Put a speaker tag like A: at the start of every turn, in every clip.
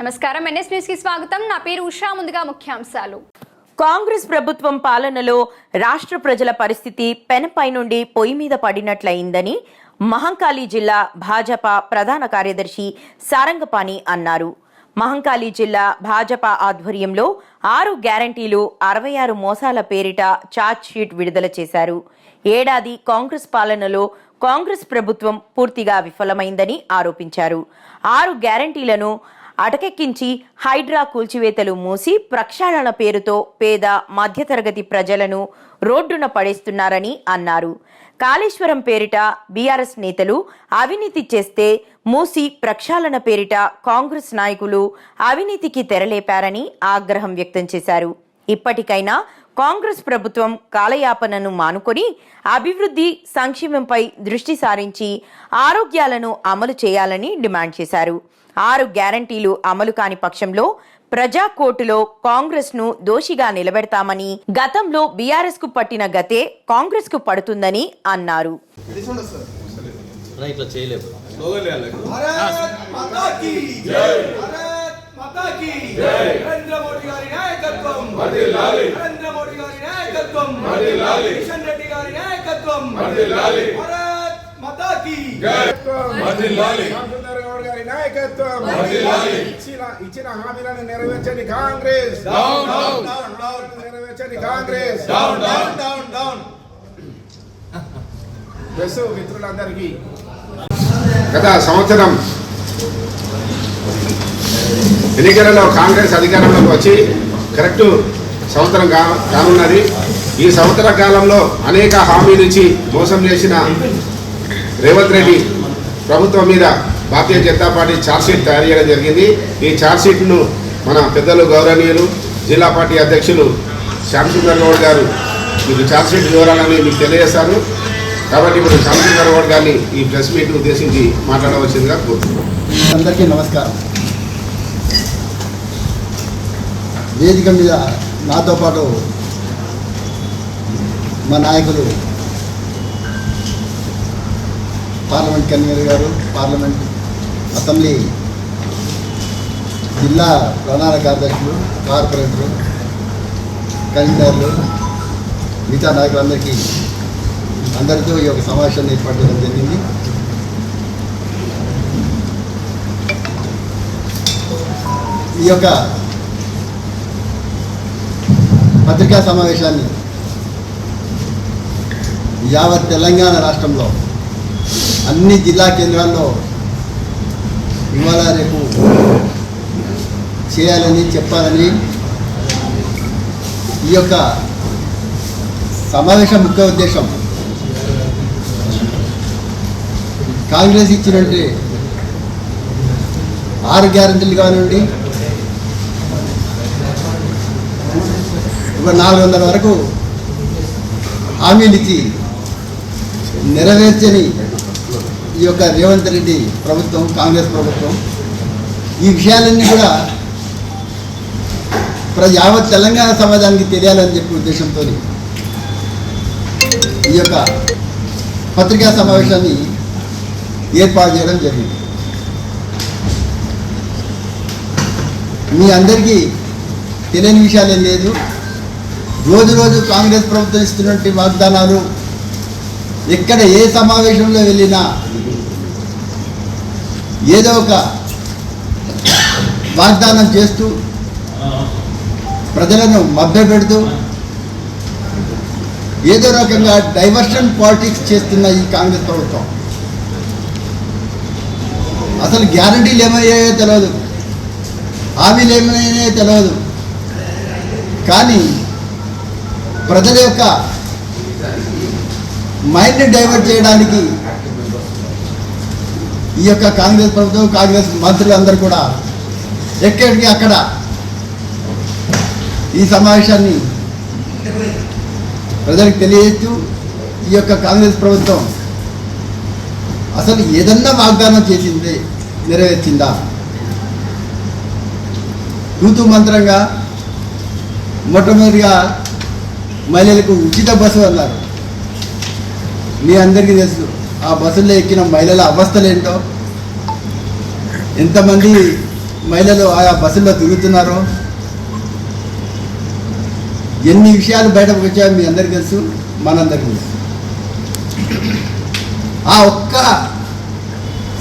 A: నమస్కారం NS news కి స్వాగతం. నా పేరు ఉషా. ముందుగా ముఖ్యాంశాలు.
B: కాంగ్రెస్ ప్రభుత్వం పాలనలో రాష్ట్ర ప్రజల పరిస్థితి పెనపై నుండి పొయ్యి మీద పడినట్లయిందని మహంకాళి జిల్లా భాజపా ప్రధాన కార్యదర్శి సారంగపాణి అన్నారు. మహంకాళి జిల్లా భాజపా ఆధ్వర్యంలో 6 గ్యారంటీలు 66 మోసాల పేరిట ఛార్జ్ షీట్ విడుదల చేశారు. ఏడాది కాంగ్రెస్ పాలనలో కాంగ్రెస్ ప్రభుత్వం పూర్తిగా విఫలమైందని ఆరోపించారు. 6 గ్యారంటీలను అటకెక్కించి హైడ్రా కూల్చివేతలు మూసి ప్రక్షాళన పేరుతో పేద మధ్యతరగతి ప్రజలను రోడ్డున పడేస్తున్నారని అన్నారు. కాళేశ్వరం పేరిట బీఆర్ఎస్ నేతలు అవినీతి చేస్తే మూసి ప్రక్షాళన పేరిట కాంగ్రెస్ నాయకులు అవినీతికి తెరలేపారని ఆగ్రహం వ్యక్తం చేశారు. ఇప్పటికైనా కాంగ్రెస్ ప్రభుత్వం కాలయాపనను మానుకొని అభివృద్ధి సంక్షేమంపై దృష్టి సారించి ఆరోగ్యాలను అమలు చేయాలని డిమాండ్ చేశారు. 6 గ్యారంటీలు అమలు కాని పక్షంలో ప్రజా కోర్టులో కాంగ్రెస్ ను దోషిగా నిలబెడతామని, గతంలో బీఆర్ఎస్ కు పట్టిన గతే కాంగ్రెస్ కు పడుతుందని అన్నారు.
C: ఇచ్చిన హామీలను నెరవేర్చండి కాంగ్రెస్, నెరవేర్చండి కాంగ్రెస్. ప్రెస్ మిత్రులందరికీ గత సంవత్సరం ఎన్నికలలో కాంగ్రెస్ అధికారంలోకి వచ్చి కరెక్ట్ సంవత్సరం కానున్నది. ఈ సంవత్సర కాలంలో అనేక హామీలు ఇచ్చి మోసం చేసిన రేవంత్ రెడ్డి ప్రభుత్వం మీద భారతీయ జనతా పార్టీ ఛార్జ్షీట్ తయారు చేయడం జరిగింది. ఈ ఛార్జ్షీట్ను మన పెద్దలు గౌరవనీయులు జిల్లా పార్టీ అధ్యక్షులు శ్యామసుందర్ గౌడ్ గారు మీకు ఛార్జ్షీట్ వివరాలని మీకు తెలియజేస్తారు. కాబట్టి ఇప్పుడు శ్యామసుందర్ గౌడ్ గారిని ఈ ప్రెస్ మీట్ ఉద్దేశించి మాట్లాడవలసిందిగా కోరుతున్నాం.
D: అందరికీ నమస్కారం. వేదిక మీద నాతో పాటు మా నాయకులు పార్లమెంట్ కన్వీనర్ గారు, పార్లమెంట్ అసెంబ్లీ జిల్లా ప్రధాన కార్యదర్శులు, కార్పొరేటర్లు, కన్వీనర్లు, మిగతా నాయకులందరికీ అందరితో ఈ యొక్క సమావేశాన్ని ఏర్పాటు చేయడం జరిగింది. ఈ యొక్క పత్రికా సమావేశాన్ని యావత్ తెలంగాణ రాష్ట్రంలో అన్ని జిల్లా కేంద్రాల్లో ఇవాళ రేపు చేయాలని చెప్పాలని ఈ యొక్క సమావేశం ముఖ్య ఉద్దేశం కాంగ్రెస్ ఇచ్చినట్టు 6 గ్యారెంటీలు కానివ్వండి, ఒక 400 వరకు హామీలు ఇచ్చి నెరవేర్చని ఈ యొక్క రేవంత్ రెడ్డి ప్రభుత్వం, కాంగ్రెస్ ప్రభుత్వం ఈ విషయాలన్నీ కూడా యావత్ తెలంగాణ సమాజానికి తెలియాలని చెప్పే ఉద్దేశంతో ఈ యొక్క పత్రికా సమావేశాన్ని ఏర్పాటు చేయడం జరిగింది. మీ అందరికీ తెలియని విషయాలేం లేదు. రోజు రోజు కాంగ్రెస్ ప్రభుత్వం ఇస్తున్నటువంటి వాగ్దానాలు, ఎక్కడ ఏ సమావేశంలో వెళ్ళినా ఏదో ఒక వాగ్దానం చేస్తూ ప్రజలను మభ్యపెడుతూ ఏదో రకంగా డైవర్షన్ పాలిటిక్స్ చేస్తున్న ఈ కాంగ్రెస్ ప్రభుత్వం అసలు గ్యారంటీలు ఏమయ్యాయో తెలియదు, హామీలు ఏమయ్యాయో తెలియదు. కానీ ప్రజల యొక్క మైండ్ని డైవర్ట్ చేయడానికి ఈ యొక్క కాంగ్రెస్ ప్రభుత్వం, కాంగ్రెస్ మంత్రులందరూ కూడా ఎక్కడికి అక్కడ ఈ సమావేశాన్ని ప్రజలకు తెలియజేస్తూ ఈ యొక్క కాంగ్రెస్ ప్రభుత్వం అసలు ఏదన్నా వాగ్దానం చేసిందే నెరవేర్చిందా? తూతు మంత్రంగా మొట్టమొదటిగా మహిళలకు ఉచిత బస్సు అన్నారు. మీ అందరికీ తెలుసు ఆ బస్సుల్లో ఎక్కిన మహిళల అవస్థలు ఏంటో, ఎంతమంది మహిళలు ఆయా బస్సుల్లో తిరుగుతున్నారో, ఎన్ని విషయాలు బయటకు వచ్చాయో మీ అందరికీ తెలుసు, మనందరికీ తెలుసు. ఆ ఒక్క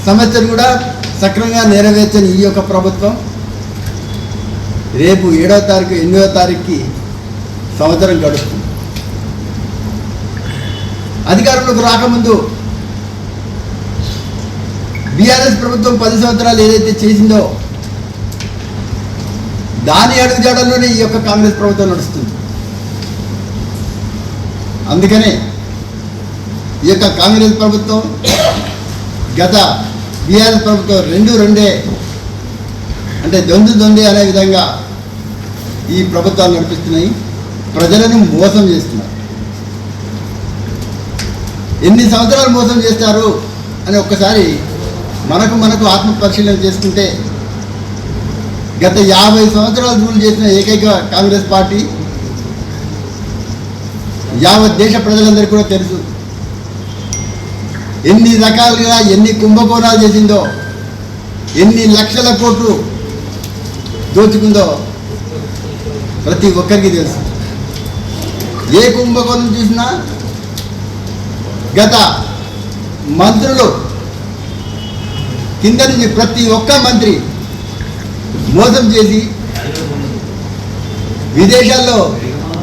D: సమస్యను కూడా సక్రమంగా నెరవేర్చని ఈ యొక్క ప్రభుత్వం రేపు 7వ తారీఖు 8వ తారీఖుకి సంవత్సరం గడుస్తుంది. అధికారంలోకి రాకముందు బీఆర్ఎస్ ప్రభుత్వం 10 సంవత్సరాలు ఏదైతే చేసిందో దాని అడుగుజాడల్లోనే ఈ యొక్క కాంగ్రెస్ ప్రభుత్వం నడుస్తుంది. అందుకనే ఈ యొక్క కాంగ్రెస్ ప్రభుత్వం గత బీఆర్ఎస్ ప్రభుత్వం రెండే అంటే దొందే అనే విధంగా ఈ ప్రభుత్వాలు నడిపిస్తున్నాయి. ప్రజలను మోసం చేస్తున్నారు. ఎన్ని సంవత్సరాలు మోసం చేస్తారు అని ఒక్కసారి మనకు ఆత్మ పరిశీలన చేసుకుంటే గత 50 సంవత్సరాలు రూల్ చేసిన ఏకైక కాంగ్రెస్ పార్టీ యావత్ దేశ ప్రజలందరికీ కూడా తెలుసు. ఎన్ని రకాలుగా ఎన్ని కుంభకోణాలు చేసిందో, ఎన్ని లక్షల కోట్లు దోచుకుందో ప్రతి ఒక్కరికి తెలుసు. ఏ కుంభకోణం చూసినా గత మంత్రులు కింద నుంచి ప్రతి ఒక్క మంత్రి మోసం చేసి విదేశాల్లో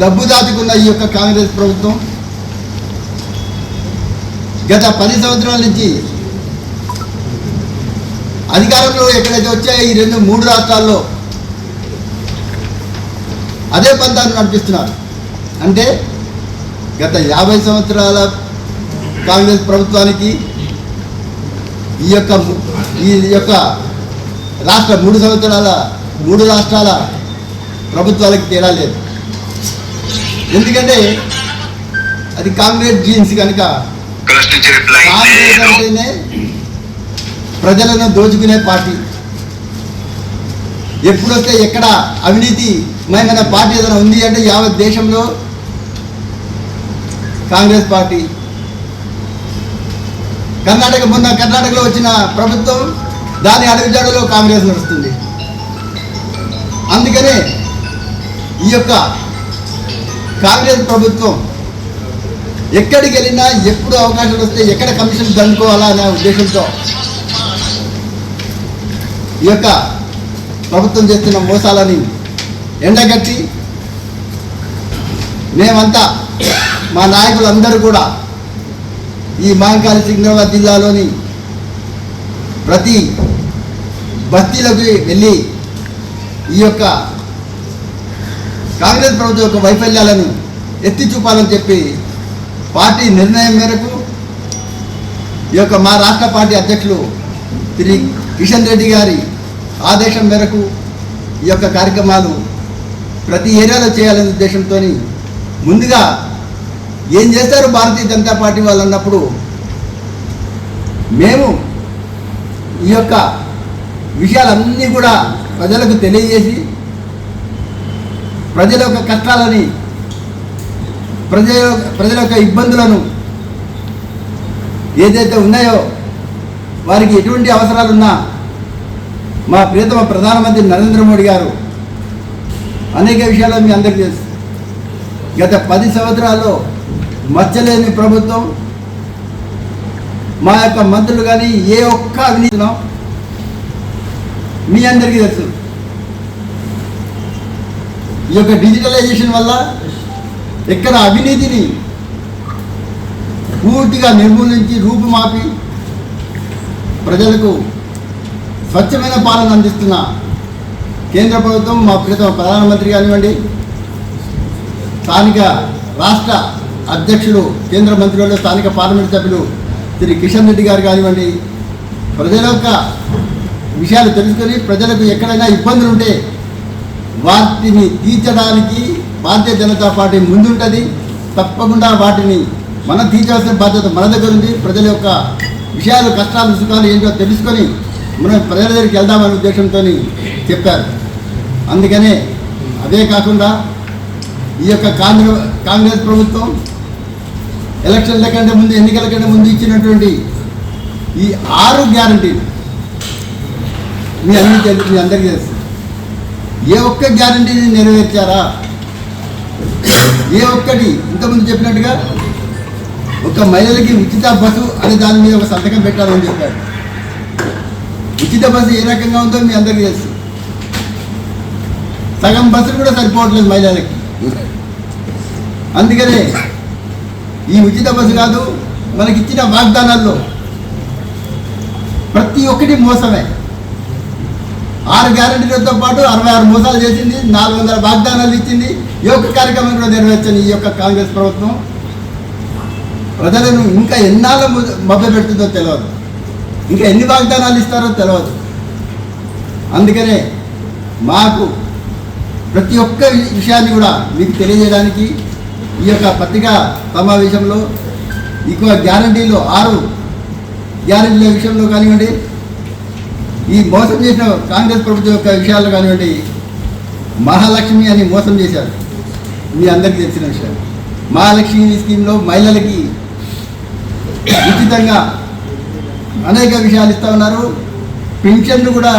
D: డబ్బు దాచుకున్న ఈ యొక్క కాంగ్రెస్ ప్రభుత్వం గత 10 సంవత్సరాల నుంచి అధికారంలో ఎక్కడైతే వచ్చాయో ఈ 3 రాష్ట్రాల్లో అదే పంతాన్ని నడిపిస్తున్నారు. అంటే గత 50 సంవత్సరాల కాంగ్రెస్ ప్రభుత్వానికి ఈ యొక్క రాష్ట్ర 3 రాష్ట్రాల ప్రభుత్వాలకి తేడా లేదు. ఎందుకంటే అది కాంగ్రెస్ జీన్స్ కనుక. కాంగ్రెస్ అంటేనే ప్రజలను దోచుకునే పార్టీ. ఎప్పుడొస్తే ఎక్కడ అవినీతిమైన పార్టీ ఏదైనా ఉంది అంటే యావత్ దేశంలో కాంగ్రెస్ పార్టీ. కర్ణాటకలో వచ్చిన ప్రభుత్వం దాని అడుగుజాడలో కాంగ్రెస్ నడుస్తుంది. అందుకనే ఈ యొక్క కాంగ్రెస్ ప్రభుత్వం ఎక్కడికి వెళ్ళినా ఎప్పుడు అవకాశాలు వస్తే ఎక్కడ కమిషన్ దండుకోవాలా అనే ఉద్దేశంతో ఈ యొక్క ప్రభుత్వం చేస్తున్న మోసాలని ఎండగట్టి మేమంతా మా నాయకులందరూ కూడా ఈ మహంకాళి సికింద్రాబాద్ జిల్లాలోని ప్రతి బస్తీలకు వెళ్ళి ఈ యొక్క కాంగ్రెస్ ప్రభుత్వం యొక్క వైఫల్యాలను ఎత్తి చూపాలని చెప్పి పార్టీ నిర్ణయం మేరకు ఈ యొక్క మా రాష్ట్ర పార్టీ అధ్యక్షులు శ్రీ కిషన్ రెడ్డి గారి ఆదేశం మేరకు ఈ యొక్క కార్యక్రమాలు ప్రతి ఏరియాలో చేయాలనే ఉద్దేశంతో ముందుగా ఏం చేస్తారు భారతీయ జనతా పార్టీ వాళ్ళు అన్నప్పుడు మేము ఈ యొక్క విషయాలన్నీ కూడా ప్రజలకు తెలియజేసి ప్రజల యొక్క కష్టాలని ప్రజల యొక్క ఇబ్బందులను ఏదైతే ఉన్నాయో వారికి ఎటువంటి అవసరాలున్నా మా ప్రియతమ ప్రధానమంత్రి నరేంద్ర మోడీ గారు అనేక విషయాల్లో మీ అందరికీ తెలుసు. గత 10 సంవత్సరాల్లో మచ్చలేని ప్రభుత్వం. మా యొక్క మంత్రులు కానీ ఏ ఒక్క అవినీతినో మీ అందరికీ తెలుసు. ఈ యొక్క డిజిటలైజేషన్ వల్ల ఎక్కడ అవినీతిని పూర్తిగా నిర్మూలించి రూపుమాపి ప్రజలకు స్వచ్ఛమైన పాలన అందిస్తున్న కేంద్ర ప్రభుత్వం, మా ప్రియతమ ప్రధానమంత్రి కానివ్వండి, స్థానిక రాష్ట్ర అధ్యక్షులు, కేంద్ర మంత్రులు, స్థానిక పార్లమెంట్ సభ్యులు శ్రీ కిషన్ రెడ్డి గారు కానివ్వండి, ప్రజల యొక్క విషయాలు తెలుసుకొని ప్రజలకు ఎక్కడైనా ఇబ్బందులు ఉంటే వాటిని తీర్చడానికి భారతీయ జనతా పార్టీ ముందుంటుంది. తప్పకుండా వాటిని మనం తీర్చాల్సిన బాధ్యత మన దగ్గర ఉంది. ప్రజల యొక్క విషయాలు, కష్టాలు, సుఖాలు ఏంటో తెలుసుకొని మనం ప్రజల దగ్గరికి వెళ్దామనే ఉద్దేశంతో చెప్పారు. అందుకనే అదే కాకుండా ఈ యొక్క కాంగ్రెస్ ప్రభుత్వం ఎలక్షన్ల కంటే ముందు, ఎన్నికల కంటే ముందు ఇచ్చినటువంటి ఈ 6 గ్యారంటీలు, మీ అందరికీ తెలుసు. ఏ ఒక్క గ్యారంటీని నెరవేర్చారా? ఏ ఒక్కటి ఇంతకుముందు చెప్పినట్టుగా ఒక మహిళలకి ఉచిత బస్సు అనే దాని మీద ఒక సంతకం పెట్టాలని చెప్పారు. ఉచిత బస్సు ఏ రకంగా ఉందో మీ అందరికీ తెలుసు. సగం బస్సులు కూడా సరిపోవట్లేదు మహిళలకి. అందుకనే ఈ ఉచిత బస్సు కాదు, మనకి ఇచ్చిన వాగ్దానాల్లో ప్రతి ఒక్కటి మోసమే. 6 గ్యారెంటీలతో పాటు 66 మోసాలు చేసింది, 400 వాగ్దానాలు ఇచ్చింది. ఈ యొక్క కార్యక్రమం కూడా నెరవేర్చని ఈ యొక్క కాంగ్రెస్ ప్రభుత్వం ప్రజలను ఇంకా ఎన్నాళ్ళు మభ్య పెడుతుందో తెలియదు, ఇంకా ఎన్ని వాగ్దానాలు ఇస్తారో తెలియదు. అందుకనే మాకు ప్రతి ఒక్క విషయాన్ని కూడా మీకు తెలియజేయడానికి ఈ యొక్క పత్రికా సమావేశంలో ఎక్కువ గ్యారంటీలు 6 గ్యారంటీల విషయంలో కానివ్వండి, ఈ మోసం చేసిన కాంగ్రెస్ ప్రభుత్వం యొక్క విషయాల్లో కానివ్వండి, మహాలక్ష్మి అని మోసం చేశారు. మీ అందరికీ తెలిసిన విషయం. మహాలక్ష్మి స్కీమ్లో మహిళలకి ఉచితంగా అనేక విషయాలు ఇస్తూ ఉన్నారు. పెన్షన్లు కూడా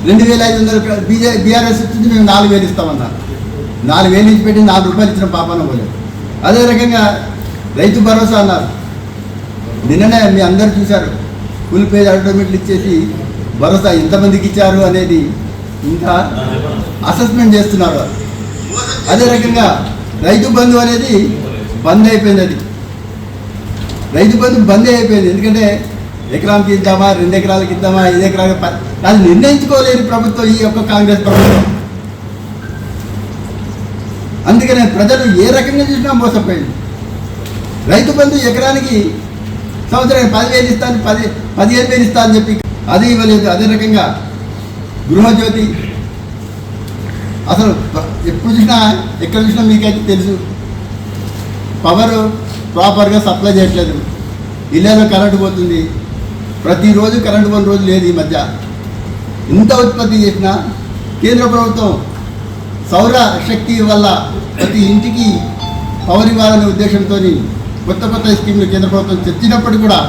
D: 2500 బీఆర్ఎస్ ఇచ్చింది, మేము 4000 ఇస్తామన్నారు. 4000 ఇచ్చి పెట్టి 4 రూపాయలు ఇచ్చిన పాపాన పోలేదు. అదే రకంగా రైతు భరోసా అన్నారు. నిన్ననే మీ అందరు చూశారు, ఫుల్ పేజ్ అడ్వర్టైజ్మెంట్లు ఇచ్చేసి భరోసా ఎంతమందికి ఇచ్చారు అనేది ఇంకా అసెస్మెంట్ చేస్తున్నారు. అదే రకంగా రైతు బంధు అనేది బంద్ అయిపోయింది. అది రైతు బంధు బందే అయిపోయింది. ఎందుకంటే ఎకరానికి ఇద్దామా, 2 ఎకరాలకి ఇద్దామా, 5 ఎకరాలకి అది నిర్ణయించుకోలేని ప్రభుత్వం ఈ యొక్క కాంగ్రెస్ ప్రభుత్వం. అందుకనే ప్రజలు ఏ రకంగా చూసినా మోసపోయింది. రైతు బంధు ఎకరానికి సంవత్సరానికి 10,000 ఇస్తాను, 15,000 ఇస్తా అని చెప్పి అది ఇవ్వలేదు. అదే రకంగా గృహజ్యోతి అసలు ఎప్పుడు చూసినా ఎక్కడ చూసినా మీకైతే తెలుసు, పవర్ ప్రాపర్గా సప్లై చేయట్లేదు. ఇళ్ళలో కరెంటు పోతుంది, ప్రతిరోజు కరెంటు పోని రోజు లేదు. ఈ మధ్య ఇంత ఉత్పత్తి చేసినా కేంద్ర ప్రభుత్వం సౌర శక్తి వల్ల ప్రతి ఇంటికి పవర్ ఇవ్వాలనే ఉద్దేశంతో కొత్త కొత్త స్కీమ్లు కేంద్ర ప్రభుత్వం తెచ్చినప్పటికీ కూడా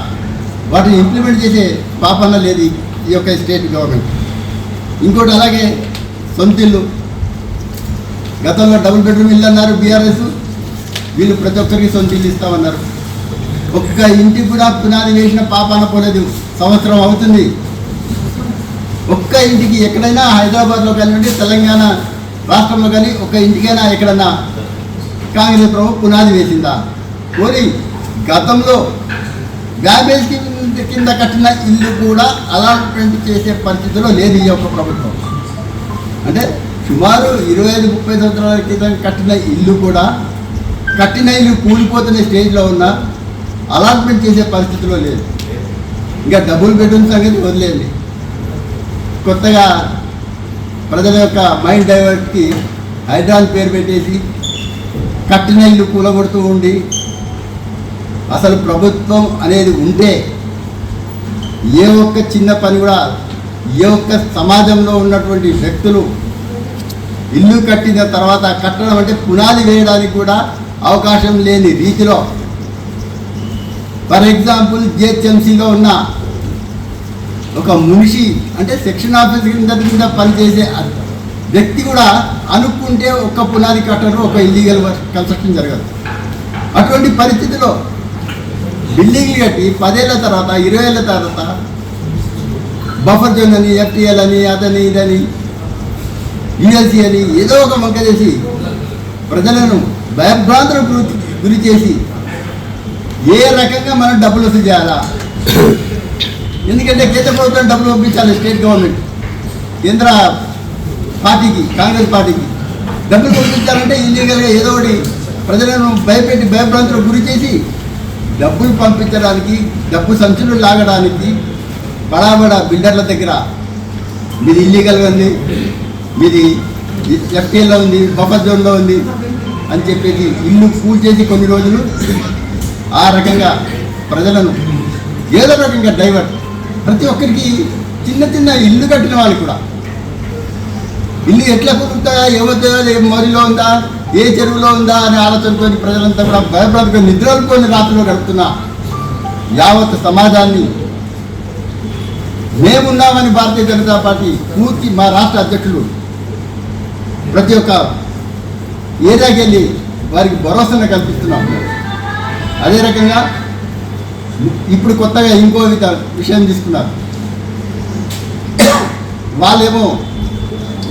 D: వాటిని ఇంప్లిమెంట్ చేసే పాపన లేదు ఈ యొక్క స్టేట్ గవర్నమెంట్. ఇంకోటి అలాగే సొంత ఇల్లు, గతంలో డబుల్ బెడ్రూమ్ ఇల్లు అన్నారు బీఆర్ఎస్, వీళ్ళు ప్రతి ఒక్కరికి సొంత ఇల్లు ఇస్తామన్నారు. ఒక్క ఇంటికి కూడా పునాది వేసిన పాపాన పోలేదు. సంవత్సరం అవుతుంది. ఒక్క ఇంటికి ఎక్కడైనా హైదరాబాద్లో కానివ్వండి, తెలంగాణ రాష్ట్రంలో కానీ ఒక్క ఇంటికైనా ఎక్కడన్నా కాంగ్రెస్ ప్రభుత్వం పునాది వేసిందా? పోనీ గతంలో గ్యాబేజ్ కింద కట్టిన ఇల్లు కూడా అలాట్మెంట్ చేసే పరిస్థితిలో లేదు ఈ యొక్క ప్రభుత్వం. అంటే సుమారు 25-30 సంవత్సరాల క్రితం కట్టిన ఇల్లు కూడా, కట్టిన ఇల్లు కూలిపోతున్న స్టేజ్లో ఉన్న అలాట్మెంట్ చేసే పరిస్థితిలో లేదు. ఇంకా డబుల్ బెడ్రూమ్ సంగతి వదిలేయండి. కొత్తగా ప్రజల యొక్క మైండ్ డైవర్ట్కి హైడ్రాన్ పేరు పెట్టేసి కట్టిన ఇల్లు కూలగొడుతూ ఉండి, అసలు ప్రభుత్వం అనేది ఉంటే ఏ ఒక్క చిన్న పని కూడా, ఏ ఒక్క సమాజంలో ఉన్నటువంటి వ్యక్తులు ఇల్లు కట్టిన తర్వాత కట్టడం అంటే పునాది వేయడానికి కూడా అవకాశం లేని రీతిలో, ఫర్ ఎగ్జాంపుల్ జిహెచ్ఎంసీలో ఉన్న ఒక మునిషి అంటే సెక్షన్ ఆఫీస్ కింద పనిచేసే వ్యక్తి కూడా అనుకుంటే ఒక్క పునాది కట్టరు, ఒక ఇల్లీగల్ కన్స్ట్రక్షన్ జరగదు. అటువంటి పరిస్థితిలో బిల్డింగ్లు కట్టి 10 ఏళ్ల తర్వాత 20 ఏళ్ల తర్వాత బఫర్ జోన్ అని, ఎఫ్టీఎల్ అని, అదని ఇదని, యూఎల్సీ అని ఏదో ఒక మంక చేసి ప్రజలను భయభ్రాంతులకు గురి చేసి ఏ రకంగా మనం డబ్బులు వసూలు చేయాలా? ఎందుకంటే కేంద్ర ప్రభుత్వం డబ్బులు పంపించాలి. స్టేట్ గవర్నమెంట్ కేంద్ర పార్టీకి, కాంగ్రెస్ పార్టీకి డబ్బులు పంపించాలంటే ఇల్లీగల్గా ఏదో ఒకటి ప్రజలను భయపెట్టి భయభ్రాంతులకు గురి చేసి డబ్బులు పంపించడానికి, డబ్బు సంచులు లాగడానికి బడాబడా బిల్డర్ల దగ్గర మీది ఇల్లీగల్గా ఉంది, మీది ఎఫ్టీఎల్లో ఉంది, బఫర్ జోన్లో ఉంది అని చెప్పేసి ఇల్లు పూల్ చేసి కొన్ని రోజులు ఆ రకంగా ప్రజలను ఏదో రకంగా డైవర్ట్. ప్రతి ఒక్కరికి చిన్న చిన్న ఇల్లు కట్టిన వాళ్ళు కూడా ఇల్లు ఎట్లా కుదురుతాయా, ఏ మోరిలో ఉందా, ఏ చెరువులో ఉందా అనే ఆలోచనతో ప్రజలంతా కూడా భయపడక నిద్రలుకొని రాత్రిలో గడుపుతున్న యావత్ సమాజాన్ని మేమున్నామని భారతీయ జనతా పార్టీ పూర్తి మా రాష్ట్ర అధ్యక్షులు ప్రతి ఒక్క ఏరియాకి వెళ్ళి వారికి భరోసాను కల్పిస్తున్నాం. అదే రకంగా ఇప్పుడు కొత్తగా ఇంకో విషయం తీసుకున్నారు. వాళ్ళేమో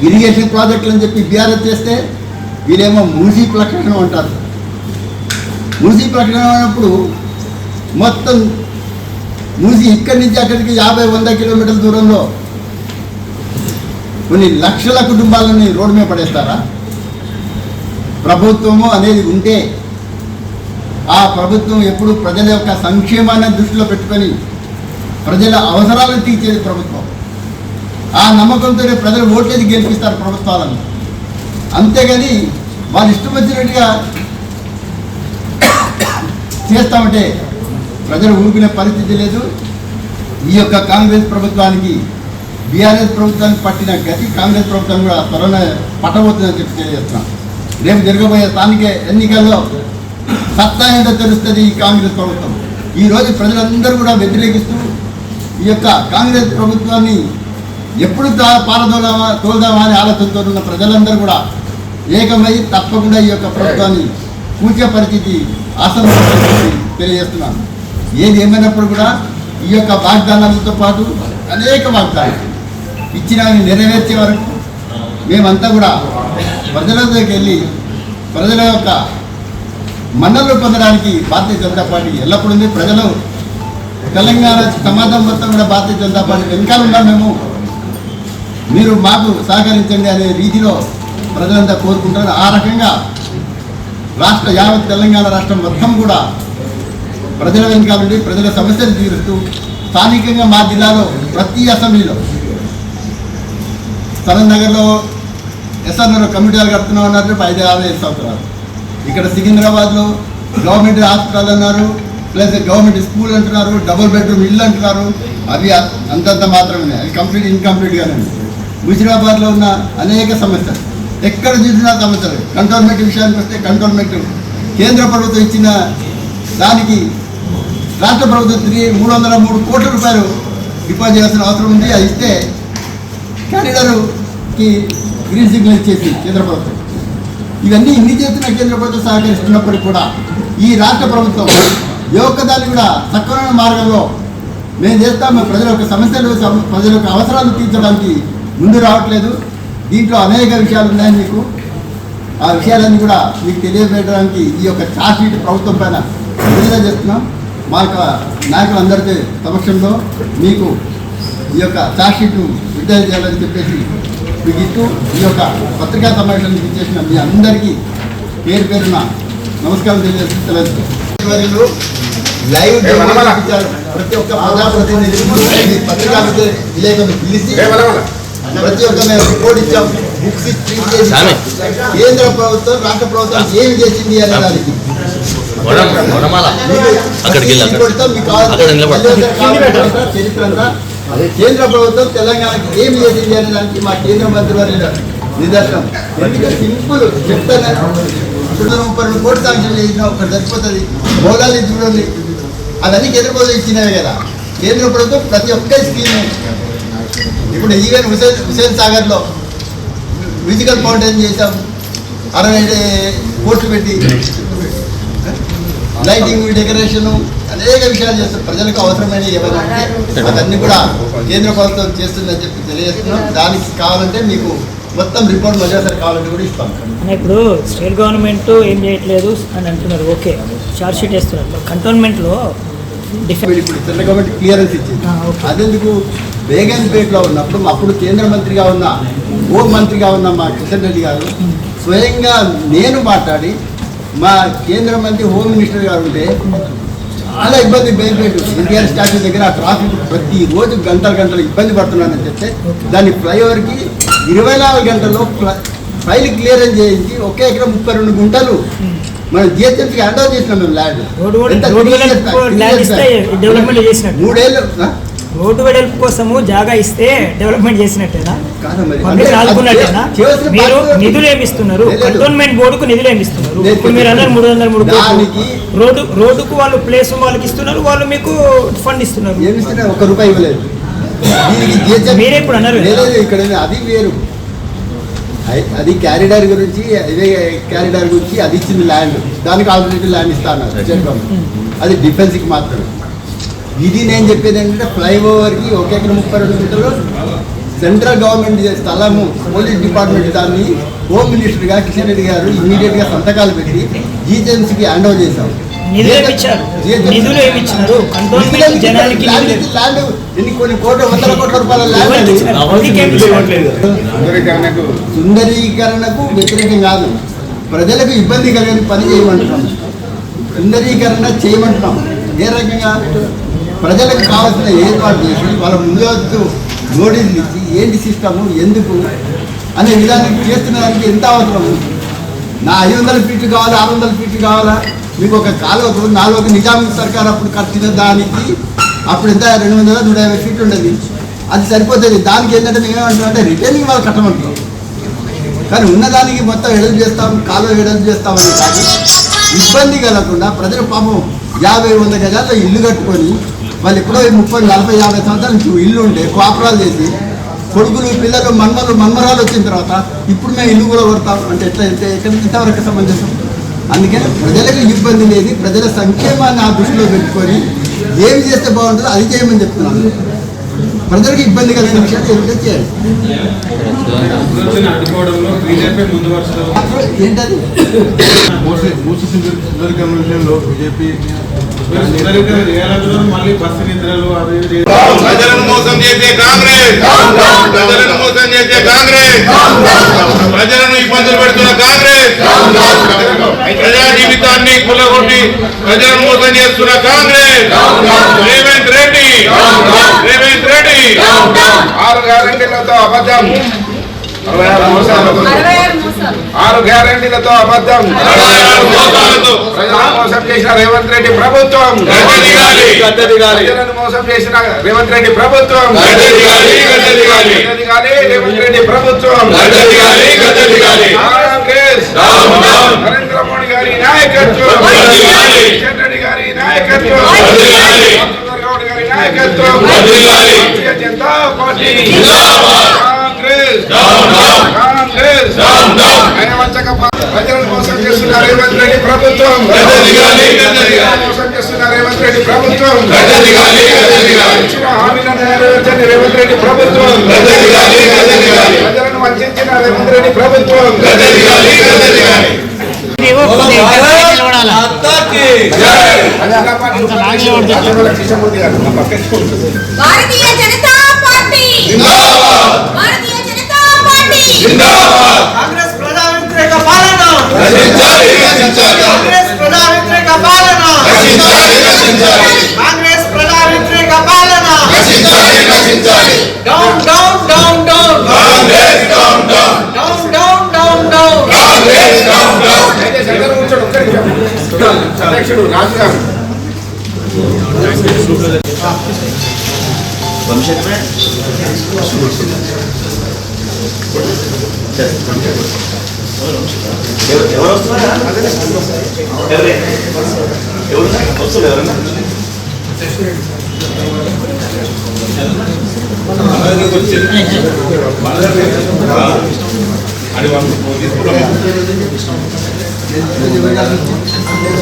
D: ఇరిగేషన్ ప్రాజెక్టులు అని చెప్పి బీఆర్ఎస్ చేస్తే వీళ్ళేమో మూసీ ప్రకటన అంటారు. మూసీ ప్రకటన అన్నప్పుడు మొత్తం మూసీ ఇక్కడి నుంచి అక్కడికి 50-100 కిలోమీటర్ల దూరంలో కొన్ని లక్షల కుటుంబాలని రోడ్డు మీద పడేస్తారా? ప్రభుత్వము అనేది ఉంటే ఆ ప్రభుత్వం ఎప్పుడు ప్రజల యొక్క సంక్షేమాన్ని దృష్టిలో పెట్టుకొని ప్రజల అవసరాలను తీర్చేది ప్రభుత్వం. ఆ నమ్మకంతోనే ప్రజలు ఓట్లేది గెలిపిస్తారు ప్రభుత్వాలను. అంతేగాని వాళ్ళు ఇష్టం వచ్చినట్టుగా చేస్తామంటే ప్రజలు ఊరుకునే పరిస్థితి లేదు. ఈ యొక్క కాంగ్రెస్ ప్రభుత్వానికి బీఆర్ఎస్ ప్రభుత్వానికి పట్టిన గతి కాంగ్రెస్ ప్రభుత్వం కూడా త్వరలో పట్టబోతుందని చెప్పి తెలియజేస్తున్నాం. రేపు జరగబోయే స్థానిక ఎన్నికల్లో సత్తా ఏంటో తెలుస్తుంది ఈ కాంగ్రెస్ ప్రభుత్వం. ఈరోజు ప్రజలందరూ కూడా వ్యతిరేకిస్తూ ఈ యొక్క కాంగ్రెస్ ప్రభుత్వాన్ని ఎప్పుడు తోలుదామా అనే ఆలోచనతో ఉన్న ప్రజలందరూ కూడా ఏకమై తప్పకుండా ఈ యొక్క ప్రభుత్వాన్ని కూర్చే పరిస్థితి ఆసన్న తెలియజేస్తున్నాను. ఏది ఏమైనప్పుడు కూడా ఈ యొక్క వాగ్దానాలతో పాటు అనేక వాగ్దానాలు ఇచ్చిన నెరవేర్చే వరకు మేమంతా కూడా ప్రజల దగ్గరికి వెళ్ళి ప్రజల యొక్క మన్నలు పొందడానికి భారతీయ జనతా పార్టీ ఎల్లప్పుడూ ఉంది. ప్రజలు తెలంగాణ సమాజం మొత్తం కూడా భారతీయ జనతా పార్టీ వెనకాల ఉన్నాం. మీరు మాకు సహకరించండి అనే రీతిలో ప్రజలంతా కోరుకుంటారు. ఆ రకంగా యావత్ తెలంగాణ రాష్ట్రం మొత్తం కూడా ప్రజల వెనకాల నుండి ప్రజల సమస్యలు తీరుస్తూ స్థానికంగా మా జిల్లాలో ప్రతి అసెంబ్లీలో సరన్ నగర్లో ఎస్ఆర్నగర్ కమిటీలు కడుతున్నాం అన్నారు 5-6 సంవత్సరాలు. ఇక్కడ సికింద్రాబాద్లో గవర్నమెంట్ హాస్పిటల్ అన్నారు, ప్లస్ గవర్నమెంట్ స్కూల్ అంటున్నారు, డబుల్ బెడ్రూమ్ ఇల్లు అంటున్నారు. అవి అంతంత మాత్రమే, అవి కంప్లీట్ ఇన్కంప్లీట్గానే ఉంది. ముషిరాబాద్లో ఉన్న అనేక సమస్యలు ఎక్కడ చూసినా సమస్యలు. కంటోన్మెంట్ విషయానికి వస్తే కంటోన్మెంట్ కేంద్ర ప్రభుత్వం ఇచ్చిన దానికి రాష్ట్ర ప్రభుత్వం 303 కోట్ల రూపాయలు డిపాజిట్ చేయాల్సిన అవసరం ఉంది. అది ఇస్తే క్యారిడర్కి గ్రీన్ సిగ్నల్ ఇచ్చేసి కేంద్ర ప్రభుత్వం ఇవన్నీ ఇన్ని చేస్తున్న కేంద్ర ప్రభుత్వం సహకరిస్తున్నప్పటికీ కూడా ఈ రాష్ట్ర ప్రభుత్వం ఏ ఒక్కదాన్ని కూడా సక్రమైన మార్గంలో మేము చేస్తాము ప్రజల యొక్క సమస్యలు ప్రజల యొక్క అవసరాలు తీర్చడానికి ముందు రావట్లేదు. దీంట్లో అనేక విషయాలు ఉన్నాయని మీకు ఆ విషయాలన్నీ కూడా మీకు తెలియజేయడానికి ఈ యొక్క ఛార్జ్ షీట్ ప్రభుత్వం పైన విడుదల చేస్తున్నాం. మా యొక్క నాయకులందరి సమక్షంలో మీకు ఈ యొక్క ఛార్జ్ షీట్ను విడుదల చేయాలని చెప్పేసి మీకు ఇస్తూ ఈ యొక్క పత్రికా సమావేశానికి ఇచ్చేసిన మీ అందరికీ పేరు పేరున నమస్కారం తెలియజేస్తూ లైవ్ ప్రతి ఒక్క ప్రజాప్రతినిధి పత్రికా విలేకరులు పిలిచి ప్రతి ఒక్క మేము రిపోర్ట్ ఇచ్చాం, బుక్స్ కేంద్ర ప్రభుత్వం రాష్ట్ర ప్రభుత్వం ఏమి చేసింది అనే దానికి చరిత్ర అంతా కేంద్ర ప్రభుత్వం తెలంగాణకి ఏమి చేసింది అనే దానికి మా కేంద్ర మంత్రివర్యుల నిదర్శనం. ఎందుకంటే సింపుల్ చెప్తాను, 32 కోట్లు శాంక్షన్ చేసినా ఒకటి సరిపోతుంది. భోగాలు చూడండి, అవన్నీ కేంద్ర ప్రభుత్వం ఇచ్చినవే కదా. కేంద్ర ప్రభుత్వం ప్రతి ఒక్క స్కీమ్ ఇప్పుడు ఈవెన్ హుసేన్ సాగర్లో మ్యూజికల్ ఫౌంటైన్ చేసాం, 60 కోట్లు పెట్టి లైటింగ్ డెకరేషను అనేక విషయాలు చేస్తాం. ప్రజలకు అవసరమైన ఏమైనా ఉంటే అవన్నీ కూడా కేంద్ర ప్రభుత్వం చేస్తుందని చెప్పి తెలియజేస్తున్నాం. దానికి కావాలంటే మీకు మొత్తం రిపోర్ట్ మధ్యసారి కావాలంటే కూడా ఇస్తాం.
E: ఇప్పుడు స్టేట్ గవర్నమెంట్ ఏం చేయట్లేదు అని అంటున్నారు, ఓకే చార్జ్ షీట్ వేస్తున్నారు. కంటోన్మెంట్లో
D: ఇప్పుడు సెంట్రల్ గవర్నమెంట్ క్లియరెన్స్ ఇచ్చింది. అదెందుకు బేగన్పేటలో ఉన్నప్పుడు అప్పుడు కేంద్ర మంత్రిగా ఉన్న హోం మంత్రిగా ఉన్న మా కిషన్ రెడ్డి గారు స్వయంగా నేను మాట్లాడి మా కేంద్ర మంత్రి హోమ్ మినిస్టర్ గారు ఉంటే చాలా ఇబ్బంది బేగన్పేట ఎన్టీఆర్ స్టాచ్యూ దగ్గర ఆ ట్రాఫిక్ ప్రతిరోజు గంటలు ఇబ్బంది పడుతున్నానని చెప్తే దాన్ని ఫ్లైఓవర్కి 24 గంటల్లో ఫైల్ క్లియరెన్స్ చేయించి ఒకే ఎకరం 32 గుంటలు మనం జిహెచ్ఎంసీకి హ్యాండ్ ఓవర్ చేసినాం. మేము ల్యాండ్ మూడేళ్ళు
E: రోడ్డు వెడల్పు కోసము జాగా ఇస్తే డెవలప్మెంట్ చేసినట్టేనా? మీరు నిధులు ఏమిస్తున్నారు? కంటోన్మెంట్ బోర్డుకు నిధులు ఏమిస్తున్నారు? మీరు అన్నారు 303 రోడ్డుకు వాళ్ళు ప్లేస్ వాళ్ళకి ఇస్తున్నారు, వాళ్ళు మీకు ఫండ్ ఇస్తున్నారు.
D: ₹1 ఇవ్వలేదు. దీనికి GHM
E: మీరే ఇప్పుడు అన్నారు కదా.
D: లేదు, ఇక్కడ అది వేరు. అది క్యారిడార్ గురించి, ఇదే క్యారిడార్ గురించి అది ఇచ్చింది ల్యాండ్, దానికి ఆల్టర్నేటివ్ ల్యాండ్ ఇస్తా అన్నారు స్టేట్ గవర్నమెంట్. అది డిఫెన్స్కి మాత్రమే. ఇది నేను చెప్పేది ఏంటంటే ఫ్లైఓవర్కి 1 ఎకరం 32 మీటర్లు సెంట్రల్ గవర్నమెంట్ స్థలము, పోలీస్ డిపార్ట్మెంట్ దాన్ని హోమ్ మినిస్టర్గా కిషన్ రెడ్డి గారు ఇమీడియట్గా సంతకాలు పెట్టి GHMCకి హ్యాండ్ ఓవర్ చేశాం.
E: నిధులు ఏమిచ్చారు? నిధులు ఏమిచ్చినారు? కంటోన్మెంట్ జనాలకి
D: ల్యాండ్ ఎన్ని కొన్ని కోట్ల 100 కోట్ల రూపాయల ల్యాండ్ సుందరీకరణకు వ్యతిరేకం కాదు, ప్రజలకు ఇబ్బంది కలిగిన పని చేయమంటున్నాం. సుందరీకరణ చేయమంటున్నాం. ఏ రకంగా ప్రజలకు కావాల్సిన ఏర్పాటు చేసి వాళ్ళ ముందు నోటీసులు ఇచ్చి ఏంటి సిస్టము ఎందుకు అనే విధానం చేస్తున్న దానికి ఎంత అవసరము? నా 500 ఫీట్లు కావాలా, 600 ఫీట్లు కావాలా? మీకు ఒక కాలువకు 4 నిజాం సర్కార్ అప్పుడు కట్టిన దానికి అప్పుడు ఎంత 200 150 ఫీట్లు ఉండేది, అది సరిపోతుంది. దానికి ఏంటంటే మేము ఏమంటున్నాం అంటే రిటైనింగ్ వాళ్ళు కట్టమంటున్నాం. కానీ ఉన్నదానికి మొత్తం ఎడలు చేస్తాం, కాలువ ఎడలు చేస్తామని కాదు, ఇబ్బంది కలగకుండా ప్రజలు పాపం 50-100 గజాల్లో ఇల్లు కట్టుకొని వాళ్ళు ఎప్పుడో 30-40-50 సంవత్సరాల నుంచి ఇల్లు ఉంటే కోపరాలు చేసి కొడుకులు పిల్లలు మన్మరాలు వచ్చిన తర్వాత ఇప్పుడు మేము ఇల్లు కూడా కొడతాం అంటే ఎంతవరకు సమంజసం? అందుకని ప్రజలకు ఇబ్బంది లేదు, ప్రజల సంక్షేమాన్ని ఆ దృష్టిలో పెట్టుకొని ఏమి చేస్తే బాగుంటుందో అది చేయమని చెప్తున్నాను. ప్రజలకు ఇబ్బంది కలిగిన విషయాలు ఏమిటో చేయండి. ఏంటది
F: ప్రజలను మోసం చేసే కాంగ్రెస్, ప్రజలను మోసం చేసే కాంగ్రెస్, ప్రజలను ఇబ్బందులు పెడుతున్న కాంగ్రెస్, ప్రజా జీవితాన్ని కులగొట్టి ప్రజలను మోసం చేస్తున్న కాంగ్రెస్. రేవంత్ రెడ్డి
C: 6 గ్యారెంటీలతో అబద్ధం, 6 గ్యారెంటీలతో అబద్ధం, ప్రజలను మోసం చేసిన రేవంత్ రెడ్డి ప్రభుత్వం, ప్రజలను మోసం చేసిన రేవంత్ రెడ్డి ప్రభుత్వం, రేవంత్ రెడ్డి ప్రభుత్వం, కాంగ్రెస్, నరేంద్ర మోడీ గారి నాయకత్వం, కిషన్ రెడ్డి గారి నాయకత్వం, గౌడ్ గారి నాయకత్వం, భారతీయ జనతా పార్టీ, కాంగ్రెస్, కాంగ్రెస్, నయవంచక ప్రజలను మోసం చేస్తున్న రేవంత్ రెడ్డి ప్రభుత్వం, మోసం చేస్తున్న రేవంత్ రెడ్డి ప్రభుత్వం, ఇచ్చిన హామీలను నెరవేర్చని రేవంత్ రెడ్డి ప్రభుత్వం, ప్రజలను వంచిన రేవంత్ రెడ్డి ప్రభుత్వం.
G: భారతీయ జనతా పార్టీ, భారతీయ జనతా పార్టీ,
H: కాంగ్రెస్ ప్రజా వ్యతిరేక పాలన, కాంగ్రెస్ ప్రజా వ్యతిరేక పాలన, కాంగ్రెస్ ప్రజా వ్యతిరేక పాలన, down down down down, Congress down down, down down down down, Congress down down.
C: అధ్యక్షుడు రాజు గారు